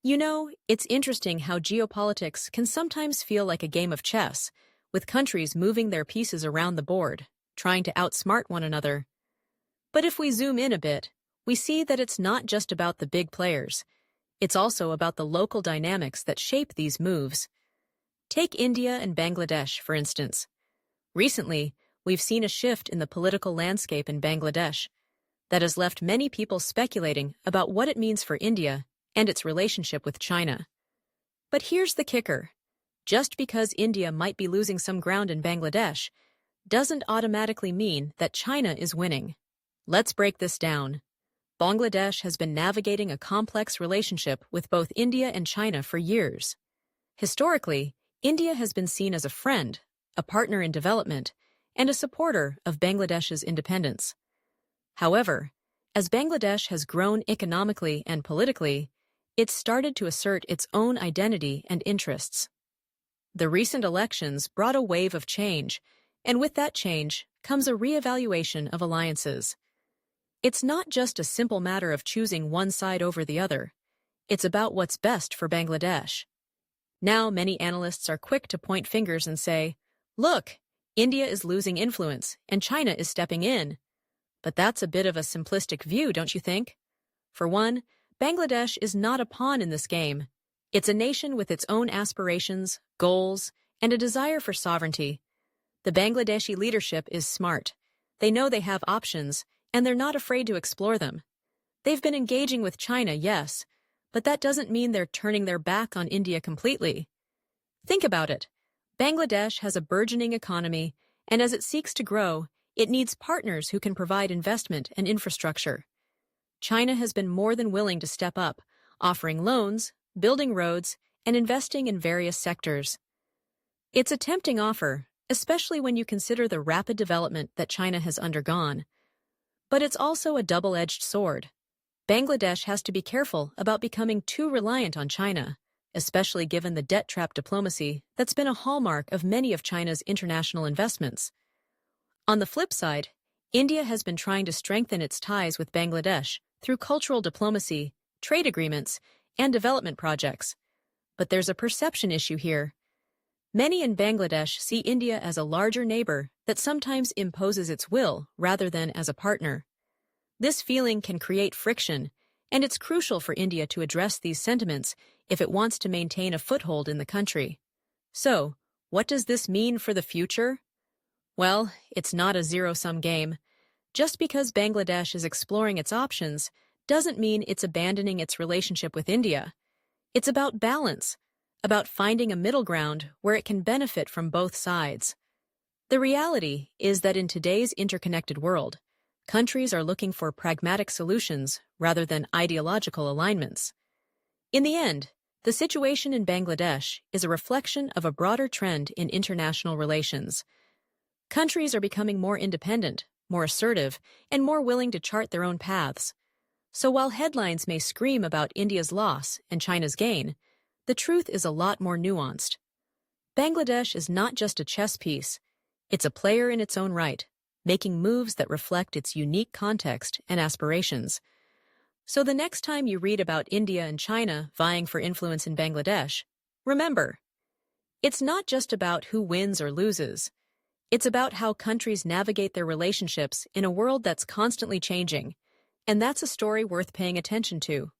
It's interesting how geopolitics can sometimes feel like a game of chess, with countries moving their pieces around the board, trying to outsmart one another. But if we zoom in a bit, we see that it's not just about the big players. It's also about the local dynamics that shape these moves. Take India and Bangladesh, for instance. Recently, we've seen a shift in the political landscape in Bangladesh that has left many people speculating about what it means for India and its relationship with China. But here's the kicker. Just because India might be losing some ground in Bangladesh doesn't automatically mean that China is winning. Let's break this down. Bangladesh has been navigating a complex relationship with both India and China for years. Historically, India has been seen as a friend, a partner in development, and a supporter of Bangladesh's independence. However, as Bangladesh has grown economically and politically, it's started to assert its own identity and interests. The recent elections brought a wave of change, and with that change comes a reevaluation of alliances. It's not just a simple matter of choosing one side over the other. It's about what's best for Bangladesh. Now, many analysts are quick to point fingers and say, "Look, India is losing influence and China is stepping in." But that's a bit of a simplistic view, don't you think? For one, Bangladesh is not a pawn in this game. It's a nation with its own aspirations, goals, and a desire for sovereignty. The Bangladeshi leadership is smart. They know they have options, and they're not afraid to explore them. They've been engaging with China, yes, but that doesn't mean they're turning their back on India completely. Think about it. Bangladesh has a burgeoning economy, and as it seeks to grow, it needs partners who can provide investment and infrastructure. China has been more than willing to step up, offering loans, building roads, and investing in various sectors. It's a tempting offer, especially when you consider the rapid development that China has undergone. But it's also a double-edged sword. Bangladesh has to be careful about becoming too reliant on China, especially given the debt-trap diplomacy that's been a hallmark of many of China's international investments. On the flip side, India has been trying to strengthen its ties with Bangladesh through cultural diplomacy, trade agreements, and development projects. But there's a perception issue here. Many in Bangladesh see India as a larger neighbor that sometimes imposes its will rather than as a partner. This feeling can create friction, and it's crucial for India to address these sentiments if it wants to maintain a foothold in the country. So, what does this mean for the future? Well, it's not a zero-sum game. Just because Bangladesh is exploring its options doesn't mean it's abandoning its relationship with India. It's about balance, about finding a middle ground where it can benefit from both sides. The reality is that in today's interconnected world, countries are looking for pragmatic solutions rather than ideological alignments. In the end, the situation in Bangladesh is a reflection of a broader trend in international relations. Countries are becoming more independent, more assertive, and more willing to chart their own paths. So while headlines may scream about India's loss and China's gain, the truth is a lot more nuanced. Bangladesh is not just a chess piece, it's a player in its own right, making moves that reflect its unique context and aspirations. So the next time you read about India and China vying for influence in Bangladesh, remember, it's not just about who wins or loses. It's about how countries navigate their relationships in a world that's constantly changing, and that's a story worth paying attention to.